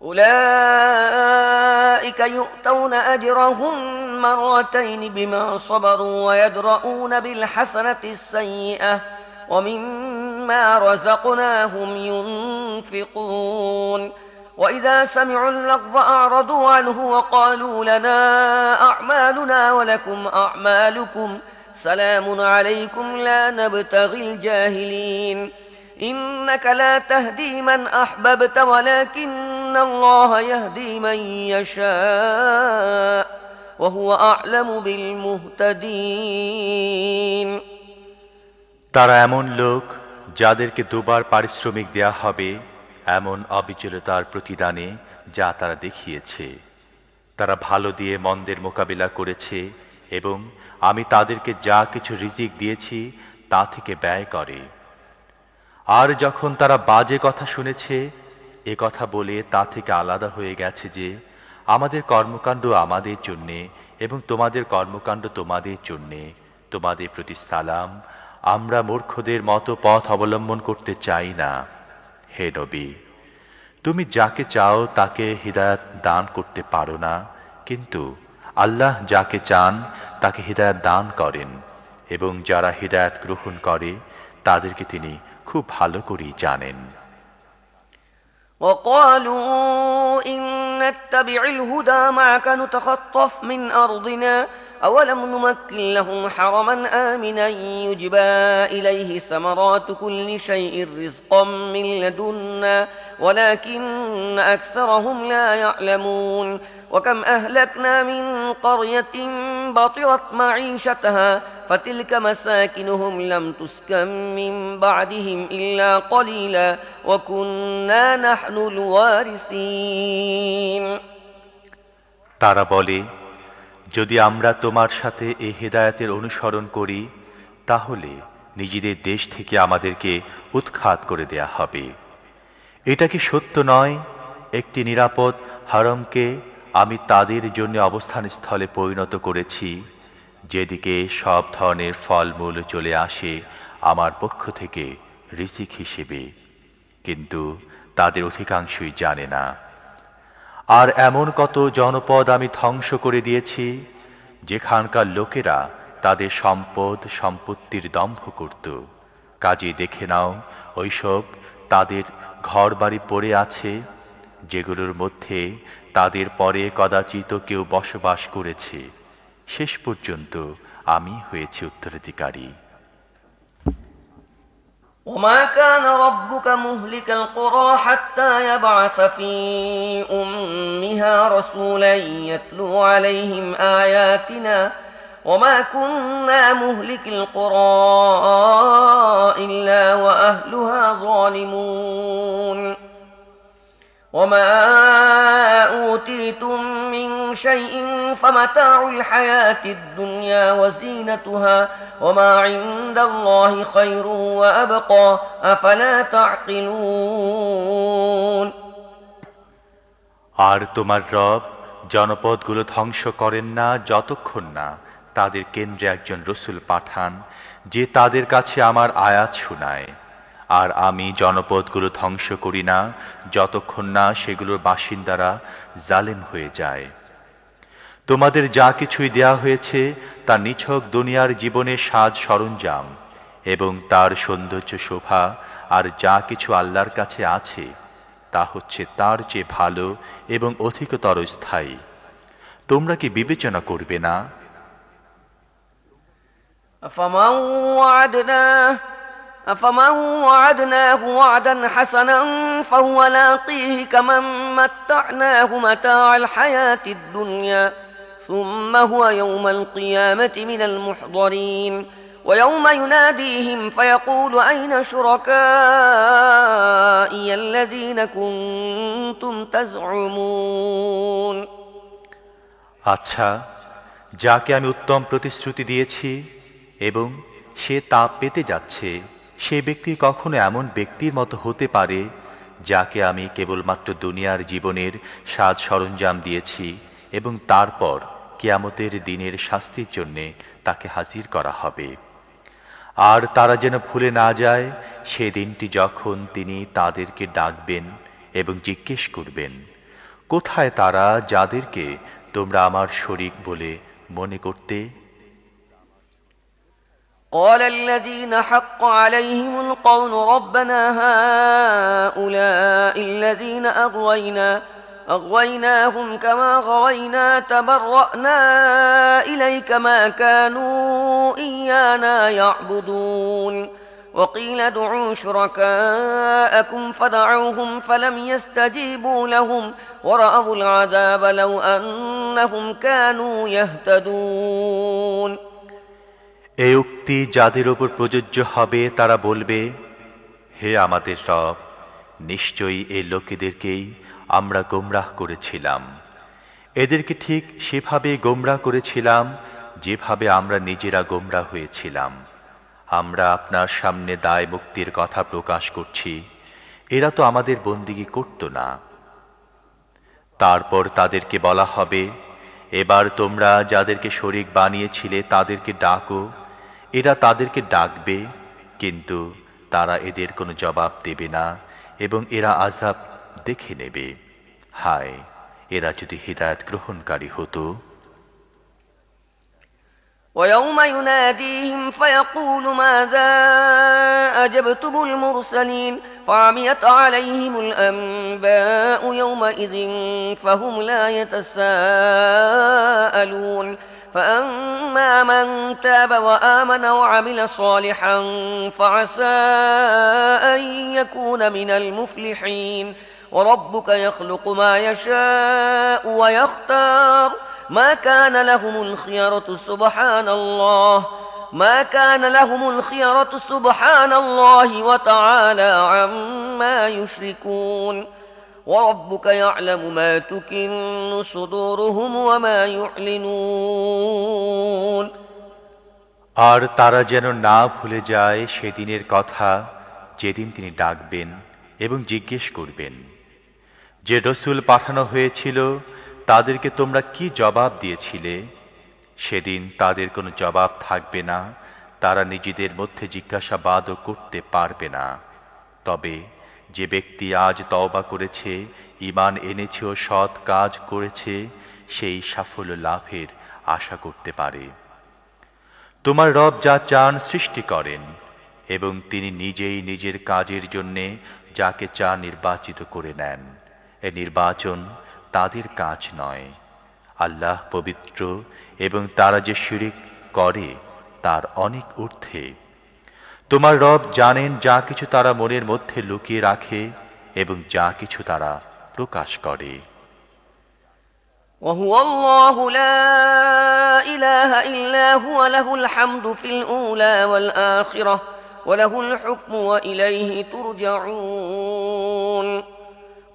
أولئك يؤتون أجرهم مرتين بما صبروا ويدرؤون بالحسنة السيئة ومما رزقناهم ينفقون وإذا سمعوا اللغو أعرضوا عنه وقالوا لنا أعمالنا ولكم أعمالكم سلام عليكم لا نبتغي الجاهلين إنك لا تهدي من أحببت ولكن الله يهدي من يشاء وهو أعلم بالمهتدين তারা এমন লোক যাদেরকে দুবার পারিশ্রমিক দেয়া হবে এমন অবিচলতার প্রতিদানে যা তারা দেখিয়েছে। তারা ভালো দিয়ে মন্দের মোকাবিলা করেছে এবং আমি তাদেরকে যা কিছু রিজিক দিয়েছি তা থেকে ব্যয় করে। আর যখন তারা বাজে কথা শুনেছে এ কথা বলে তা থেকে আলাদা হয়ে গেছে যে আমাদের কর্মকাণ্ড আমাদের জন্যে এবং তোমাদের কর্মকাণ্ড তোমাদের জন্যে, তোমাদের প্রতি সালাম, আমরা মূর্খদের মতো পথ অবলম্বন করতে চাই না। হে নবী, তুমি যাকে চাও তাকে হিদায়াত দান করতে পারো না, কিন্তু আল্লাহ যাকে চান তাকে হিদায়াত দান করেন এবং যারা হিদায়াত গ্রহণ করে তাদেরকে তিনি খুব ভালো করেই জানেন। وقالوا إن نتبع الهدى معك نتخطف من أرضنا أولم نمكن لهم حرما آمنا يجبى إليه ثمرات كل شيء رزقا من لدنا ولكن أكثرهم لا يعلمون وكم أهلكنا من قرية بطرت معيشتها فتلك مساكنهم لم تسكن من بعدهم إلا قليلا وكنا نحن الوارثين তারা বলে, যদি আমরা তোমার সাথে এই হিদায়াতের অনুসরণ করি তাহলে নিজেদের দেশ থেকে আমাদেরকে উৎখাত করে দেয়া হবে। এটা কি সত্য নয়? একটি নিরাপদ হারমকে আমি তাদের জন্য অবস্থান স্থলে পরিণত করেছি, যেদিকে সব ধরনের ফলমূল চলে আসে আমার পক্ষ থেকে রিজিক হিসেবে, কিন্তু তাদের অধিকাংশই জানে না। আর এমন কত জনপদ আমি ধ্বংস করে দিয়েছি যেখানকার লোকেরা তাদের সম্পদ সম্পত্তির দম্ভ করত। কাজে দেখে নাও ওইসব তাদের ঘরবাড়ি পড়ে আছে যেগুলোর মধ্যে তাদের পরে কদাচিৎ কেউ বসবাস করেছে। শেষ পর্যন্ত আমি হয়েছি উত্তরাধিকারী। وما كان ربك مهلك القرى حتى يبعث في أمها رسولا يتلو عليهم آياتنا وما كنا مهلك القرى إلا وأهلها ظالمون وما أوتيتم من شيء فمتاع الحياة الدنيا وزينتها وما عند الله خير وأبقى أفلا تعقلون আর তোমার রব জনপদগুলো ধ্বংস করেন না যতক্ষণ না তাদের কেন্দ্রে একজন রসূল পাঠান যে তাদের কাছে আমার আয়াত শোনায়। আর আমি জনপদগুলো ধ্বংস করি না যতক্ষণ না সেগুলোর বাসিন্দারা জালেম হয়ে যায়। তোমাদের যা কিছুই দেয়া হয়েছে তা নিছক দুনিয়ার জীবনের সাজ সরঞ্জাম এবং তার সৌন্দর্য শোভা, আর যা কিছু আল্লাহর কাছে আছে তা হচ্ছে তার চেয়ে ভালো এবং অধিকতর স্থায়ী। তোমরা কি বিবেচনা করবে না? أفمن وعدناه وعدا حسنا فهو لاقيه كمن متعناه متاع الحياة الدنيا ثم هو يوم القيامة من المحضرين ويوم يناديهم فيقول أين شركائي الذين كنتم تزعمون আচ্ছা, যাকে আমি উত্তম প্রতিশ্রুতি দিয়েছি এবং সে তা পেতে যাচ্ছে, সে ব্যক্তি কখনো এমন ব্যক্তির মতো হতে পারে যাকে আমি কেবলমাত্র দুনিয়ার জীবনের সাজ সরঞ্জাম দিয়েছি এবং তারপর কিয়ামতের দিনের শাস্তির জন্যে তাকে হাজির করা হবে। আর তারা যেন ভুলে না যায় সে দিনটি যখন তিনি তাদেরকে ডাকবেন এবং জিজ্ঞেস করবেন, কোথায় তারা যাদেরকে তোমরা আমার শরীক বলে মনে করতে? قال الذين حق عليهم القول ربنا هؤلاء الذين أغويناهم كما غوينا تبرأنا إليك ما كانوا إيانا يعبدون وقيل ادعوا شركاءكم فدعوهم فلم يستجيبوا لهم ورأوا العذاب لو أنهم كانوا يهتدون এই উক্তি যাদের উপর প্রযোজ্য হবে তারা বলবে, হে আমাদের রব, নিশ্চয়ই এই লোকেদেরকেই আমরা গোমরাহ করেছিলাম। এদেরকে ঠিক সেভাবে গোমরাহ করেছিলাম যেভাবে আমরা নিজেরা গোমরাহ হয়েছিলাম। আমরা আপনার সামনে দায় মুক্তির কথা প্রকাশ করছি, এরা তো আমাদের বন্দিগি করত না। তারপর তাদেরকে বলা হবে, এবার তোমরা যাদেরকে শরীক বানিয়েছিলে তাদেরকে ডাকো। এরা তাদেরকে ডাকবে, কিন্তু তারা এদের কোনো জবাব দেবে না এবং এরা আযাব দেখে নেবে। হায়, এরা যদি হিদায়াত গ্রহণকারী হতো। ويوم يناديهم فيقول ماذا أجبتم المرسلين فعميت عليهم الأنباء يومئذ فهم لا يتساءلون فأما من تاب وآمن وعمل صالحا فعسى أن يكون من المفلحين وربك يخلق ما يشاء ويختار ما كان لهم الخيرة سبحان الله وتعالى عما يشركون وربك يعلم ما تكن صدورهم وما يعلنون আর তারা যেন না ভুলে যায় সেদিনের কথা যেদিন তিনি ডাকবেন এবং জিজ্ঞেস করবেন, যে রসূল পাঠানো হয়েছিল তাদেরকে তোমরা কি জবাব দিয়েছিলে? সেদিন তাদের কোনো জবাব থাকবে না, তারা নিজেদের মধ্যে জিজ্ঞাসাবাদও করতে পারবে না। তবে যে ব্যক্তি আজ তওবা করেছে, ঈমান এনেছে ও সৎ কাজ করেছে, সেই সাফল্য লাভের আশা করতে পারে। তোমার রব যা চান সৃষ্টি করেন এবং তিনি নিজেই নিজের কাজের জন্যে যাকে চান নির্বাচিত করে নেন। এ নির্বাচন তাদের কাজ নয়। আল্লাহ পবিত্র এবং তারা যে শিরক করে তার অনেক ঊর্ধ্বে। তোমার রব জানেন যা কিছু তারা মনের মধ্যে লুকিয়ে রাখে এবং যা কিছু তারা প্রকাশ করে। وهو الله لا إله إلا هو له الحمد في الأولى والآخرة وله الحكم وإليه ترجعون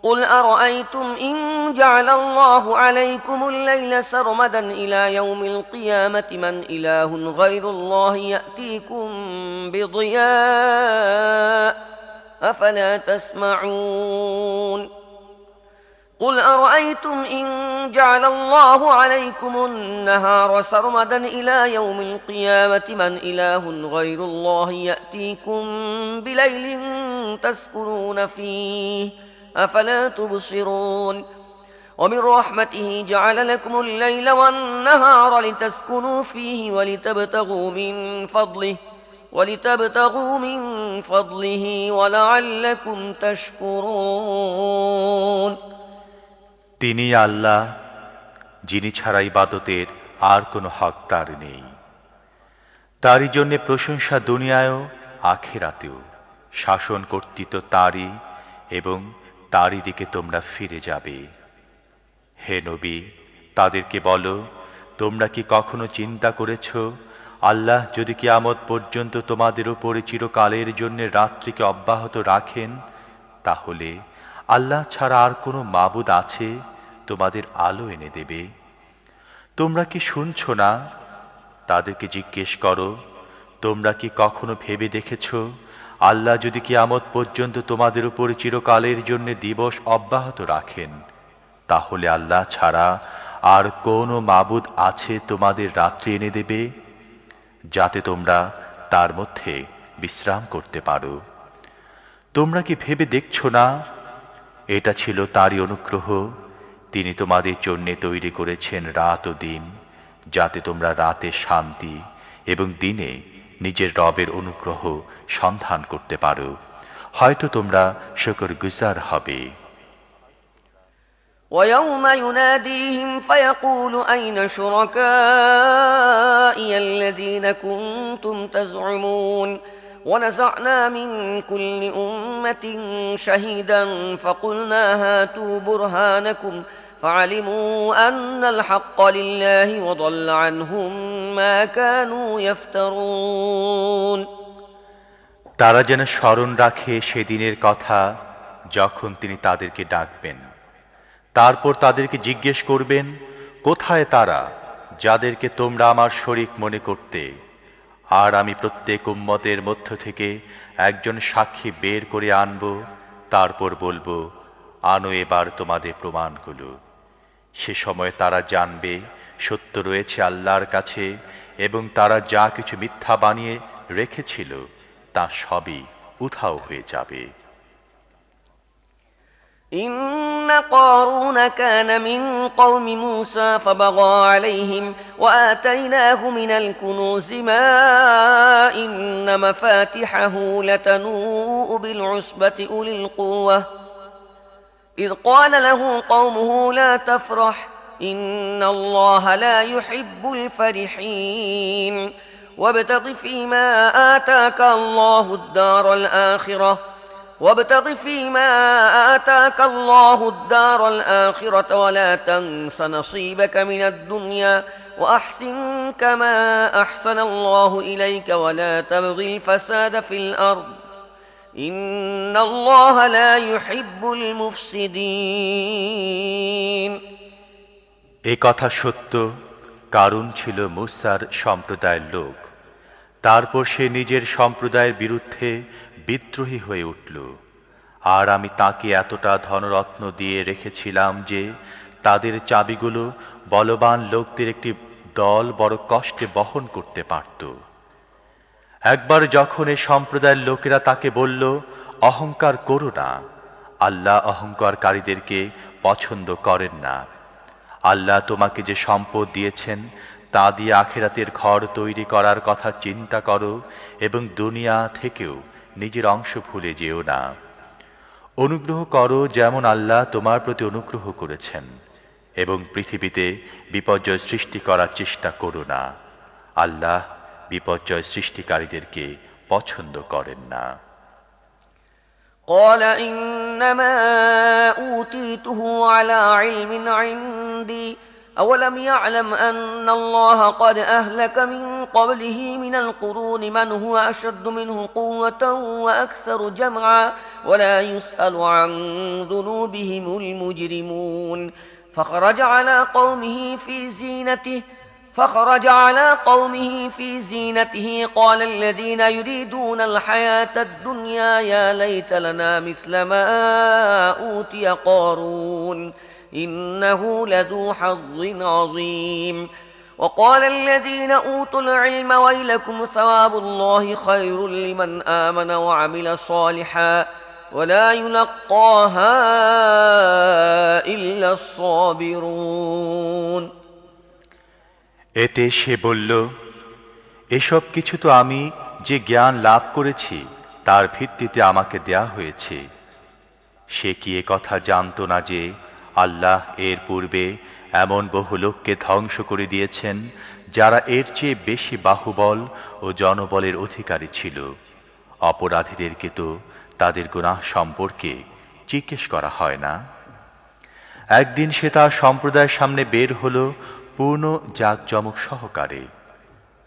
قل أرأيتم إن جعل الله عليكم الليل سرمدا إلى يوم القيامة من إله غير الله يأتيكم بضياء أفلا تسمعون قل أرأيتم إن جعل الله عليكم النهار سرمدا إلى يوم القيامة من إله غير الله يأتيكم بليل تسكنون فيه أفلا تبصرون ومن رحمته جعل لكم الليل والنهار لتسكنوا فيه ولتبتغوا من فضله ولعلكم تشكرون তিনি আল্লাহ, যিনি ছাড়া ইবাদতের আর কোনো হকদার নেই। তারই জন্যে প্রশংসা দুনিয়ায়ও আখিরাতেও। শাসন কর্তৃত্ব তারই এবং তারই দিকে তোমরা ফিরে যাবে। হে নবী, তাদেরকে বলো, তোমরা কি কখনো চিন্তা করেছ, আল্লাহ যদি কিয়ামত পর্যন্ত তোমাদের উপরে চিরকালের জন্য রাত্রিকে অব্যাহত রাখেন, তাহলে আল্লাহ ছাড়া আর কোনো মাবুদ আছে তোমাদের আলো এনে দেবে? তোমরা কি শুনছ না? তাদেরকে জিজ্ঞেস করো, তোমরা কি কখনো ভেবে দেখেছ, আল্লাহ যদি কিয়ামত পর্যন্ত তোমাদের উপরে চিরকালের জন্য দিবস অব্যাহত রাখেন, তাহলে আল্লাহ ছাড়া আর কোনো মাবুদ আছে তোমাদের রাত্রি এনে দেবে, যাতে তোমরা তার মধ্যে বিশ্রাম করতে পারো? তোমরা কি ভেবে দেখছ না, এটা ছিল তারই অনুগ্রহ, তিনি তোমাদের জন্য তৈরি করেছেন রাত ও দিন, যাতে তোমরা রাতে শান্তি এবং দিনে নিজের রবের অনুগ্রহ সন্ধান করতে পারো। হয়তো তোমরা শুকরগুজার হবে। ويوم يناديهم فيقول أين شركائي الذين كنتم تزعمون ونزعنا من كل أمة شهيدا فقلنا هاتوا برهانكم فعلموا أن الحق لله وضل عنهم ما كانوا يفترون। তারা যেন স্মরণ রাখে সেদিনের কথা, যখন তিনি তাদেরকে ডাকবেন। তারপর তাদেরকে জিজ্ঞেস করবেন, কোথায় তারা যাদেরকে তোমরা আমার শরীক মনে করতে? আর আমি প্রত্যেক উম্মতের মধ্য থেকে একজন সাক্ষী বের করে আনব। তারপর বলবো, আনো এবার তোমাদের প্রমাণগুলো। সে সময় তারা জানবে সত্য রয়েছে আল্লাহর কাছে, এবং তারা যা কিছু মিথ্যা বানিয়ে রেখেছিল তা সবই উধাও হয়ে যাবে। إن قارون كان من قوم موسى فبغى عليهم وآتيناه من الكنوز ما إن مفاتحه لتنوء بالعصبة أولي القوة إذ قال له قومه لا تفرح إن الله لا يحب الفرحين وابتغ فيما آتاك الله الدار الآخرة ولا تنس نصيبك من الدنيا وأحسن كما أحسن الله إليك ولا تبغ الفساد في الأرض إن الله لا يحب المفسدين। এ কথা সত্য, কারণ ছিল মূসার সম্প্রদায়ের লোক। তারপর সে নিজের সম্প্রদায়ের বিরুদ্ধে বিদ্রোহী হয়ে উঠল। আর আমি তাকে এতটা ধনরত্ন দিয়ে রেখেছিলাম যে তাদের চাবিগুলো বলবান লোকদের একটি দল বড় কষ্টে বহন করতে পারত। একবার যখন এ সম্প্রদায়ের লোকেরা তাকে বলল, অহংকার করো না, আল্লাহ অহংকারকারীদেরকে পছন্দ করেন না। আল্লাহ তোমাকে যে সম্পদ দিয়েছেন তা দিয়ে আখিরাতের ঘর তৈরি করার কথা চিন্তা করো, এবং দুনিয়া থেকেও নিজের অংশ ভুলে যেও না। অনুগ্রহ করো যেমন আল্লাহ তোমার প্রতি অনুগ্রহ করেছেন, এবং পৃথিবীতে বিপর্যয় সৃষ্টি করার চেষ্টা করো না। আল্লাহ বিপর্যয় সৃষ্টিকারীদেরকে পছন্দ করেন না। قال إنما أوتيته على علم عندي أولم يعلم أن الله قد أهلك من قبله من القرون من هو أشد منه قوة وأكثر جمعا ولا يسأل عن ذنوبهم المجرمون فخرج على قومه في زينته قال الذين يريدون الحياة الدنيا يا ليت لنا مثل ما أوتي قارون إنه لذو حظ عظيم وقال الذين أوتوا العلم ويلكم ثواب الله خير لمن آمن وعمل صالحا ولا يلقاها إلا الصابرون। এতে সে বলল, এসব কিছু তো আমি যে জ্ঞান লাভ করেছি তার ভিত্তিতে আমাকে দেয়া হয়েছে। সে কি এ কথা জানত না যে আল্লাহ এর পূর্বে এমন বহু লোককে ধ্বংস করে দিয়েছেন যারা এর চেয়ে বেশি বাহুবল ও জনবলের অধিকারী ছিল। অপরাধীদেরকে তো তাদের গুনাহ সম্পর্কে জিজ্ঞেস করা হয় না। একদিন সে তার সম্প্রদায়ের সামনে বের হলো পূর্ণ জাঁকজমক সহকারে।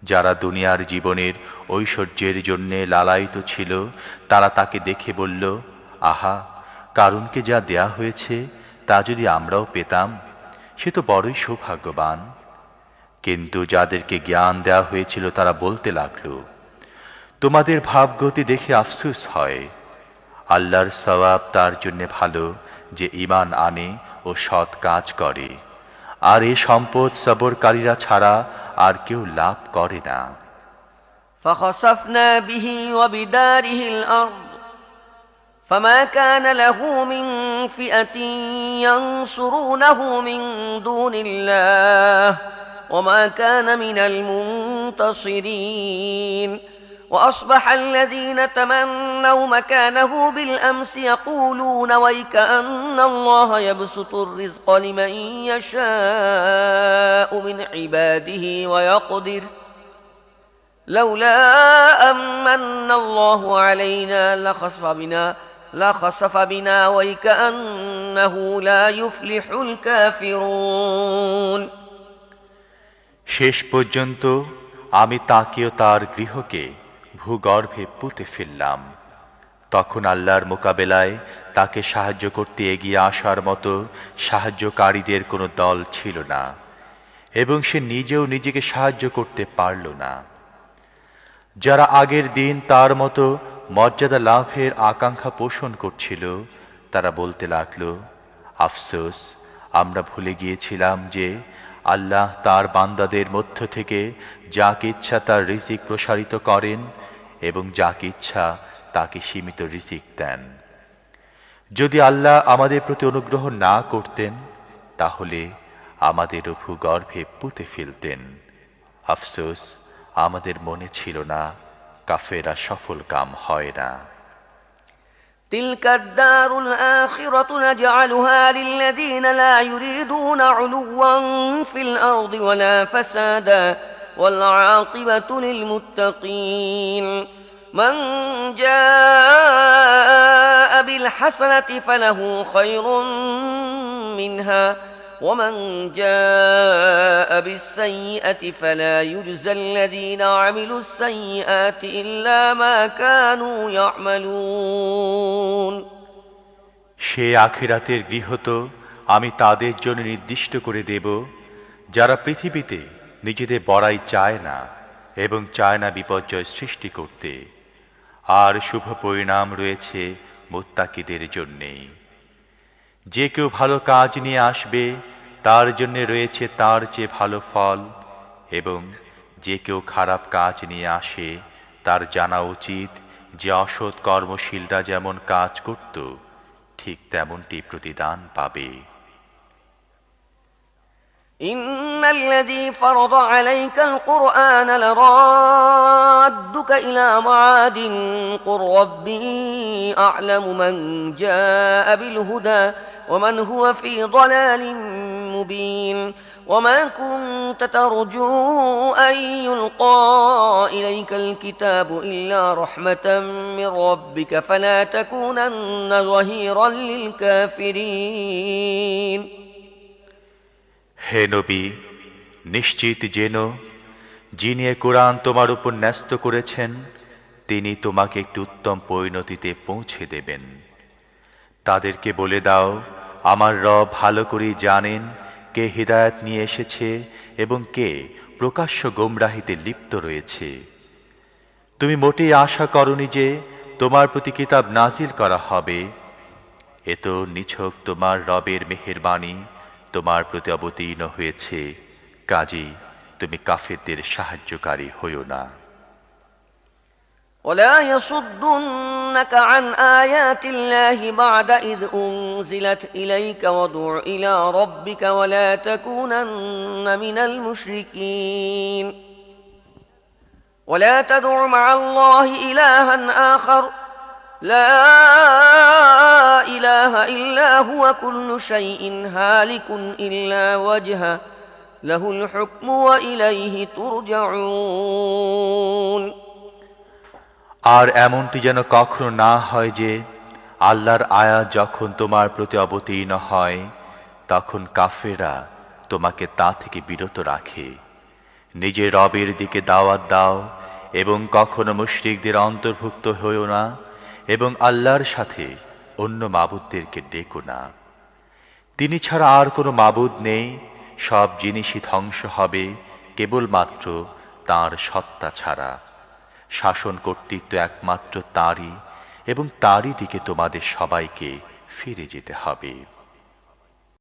যারা দুনিয়ার জীবনের ঐশ্বর্যের জন্যে লালায়িত ছিল তারা তাকে দেখে বলল, আহা, কারুনকে যা দেয়া হয়েছে তা যদি আমরাও পেতাম সে তো বড়ই সৌভাগ্যবান। কিন্তু যাদেরকে জ্ঞান দেওয়া হয়েছিল তারা বলতে লাগল, তোমাদের ভাবগতি দেখে আফসোস হয়। আল্লাহর সওয়াব তার জন্য ভালো যে ঈমান আনে ও সৎ কাজ করে, আর এই সম্পদ সবরকারীরা ছাড়া আর কেউ লাভ করে না। فخسفنا به وبداره الأرض فما كان له من فئة ينصرونه من دون الله وما كان من المنتصرين وأصبح الذين تمنوا مكانه بالأمس يقولون ويكأن الله يبسط الرزق لمن يشاء من عباده ويقدر لولا أمن الله علينا لخسف بنا ويكأنه لا يفلح الكافرون শেষ পর্যন্ত আমি তাকেও তার গৃহকে ভূগর্ভে পুঁতে ফেললাম। তখন আল্লাহর মোকাবেলায় তাকে সাহায্য করতে এগিয়ে আসার মতো সাহায্যকারীদের কোনো দল ছিল না, এবং সে নিজেও নিজেকে সাহায্য করতে পারল না। যারা আগের দিন তার মতো মর্যাদা লাভের আকাঙ্ক্ষা পোষণ করছিল, তারা বলতে লাগল, আফসোস, আমরা ভুলে গিয়েছিলাম যে আল্লাহ তার বান্দাদের মধ্য থেকে যাকে ইচ্ছা তার রিজিক প্রসারিত করেন এবং যাকে ইচ্ছা তাকে সীমিত রিজিক দেন। যদি আল্লাহ আমাদের প্রতি অনুগ্রহ না করতেন তাহলে আমাদেরও ভূগর্ভে পুঁতে ফেলতেন। আফসোস, আমাদের মনে ছিল না, কাফেরা সফল কাম হয় না। تلك الدار الآخرة نجعلها للذين لا يريدون علوا في الأرض ولا فسادا والعاقبة للمتقين من جاء بالحسنة فله خير منها ومن جاء بالسيئة فلا يجزى الذين عملوا السيئات إلا ما كانوا يعملون সে আখিরাতের গৃহ তো আমি তাদের জন্য নির্দিষ্ট করে দেব যারা পৃথিবীতে নিজেদের বড়াই চায় না এবং চায় না বিপর্যয় সৃষ্টি করতে, আর শুভ পরিণাম রয়েছে মুত্তাকিদের জন্যেই। যে কেউ ভালো কাজ নিয়ে আসবে তার জন্য রয়েছে তার চেয়ে ভালো ফল, এবং যে কেউ খারাপ কাজ নিয়ে আসে তার জানা উচিত যে অসৎ কর্মশীলরা যেমন কাজ করত ঠিক তেমনটি প্রতিদান পাবে। إن الذي فرض عليك القرآن لرادك إلى معاد قل ربي أعلم من جاء بالهدى ومن هو في ضلال مبين وما كنت ترجو أن يلقى إليك الكتاب إلا رحمة من ربك فلا تكونن ظهيرا للكافرين হে নবী, নিশ্চিত জেন, যিনি এ কোরআন তোমার উপর ন্যস্ত করেছেন তিনি তোমাকে একটি উত্তম পরিণতিতে পৌঁছে দেবেন। তাদেরকে বলে দাও, আমার রব ভালো করেই জানেন কে হিদায়াত নিয়ে এসেছে এবং কে প্রকাশ্য গোমরাহিতে লিপ্ত রয়েছে। তুমি মোটেই আশা করনি যে তোমার প্রতি কিতাব নাজিল করা হবে। এ তো নিছক তোমার রবের মেহেরবানি তোমার প্রতি অবতীর্ণ হয়েছে, কাজেই তুমি কাফেরদের সাহায্যকারী হইও না। ولا يصدنك عن آيات الله بعد إذ أنزلت إليك وادع إلى ربك ولا تكونن من المشركين ولا تدع مع الله إلها آخر لا إله إلا هو كل شيء هالك إلا وجهه له الحكم وإليه ترجعون আর এমনটি যেন কখনো না হয় যে আল্লাহর আয়াত যখন তোমার প্রতি অবতীর্ণ হয় তখন কাফেররা তোমাকে তা থেকে বিরত রাখে। নিজের রবের দিকে দাওয়াত দাও এবং কখনো মুশরিকদের অন্তর্ভুক্ত হইও না এবং আল্লাহর সাথে অন্য মাবুদদেরকে ডেকো না। তিনি ছাড়া আর কোনো মাবুদ নেই, সব জিনিসই ধ্বংস হবে কেবলমাত্র তাঁর সত্তা ছাড়া। শাসন কর্তৃত্ব একমাত্র তাঁরই এবং তাঁরই দিকে তোমাদের সবাইকে ফিরে যেতে হবে।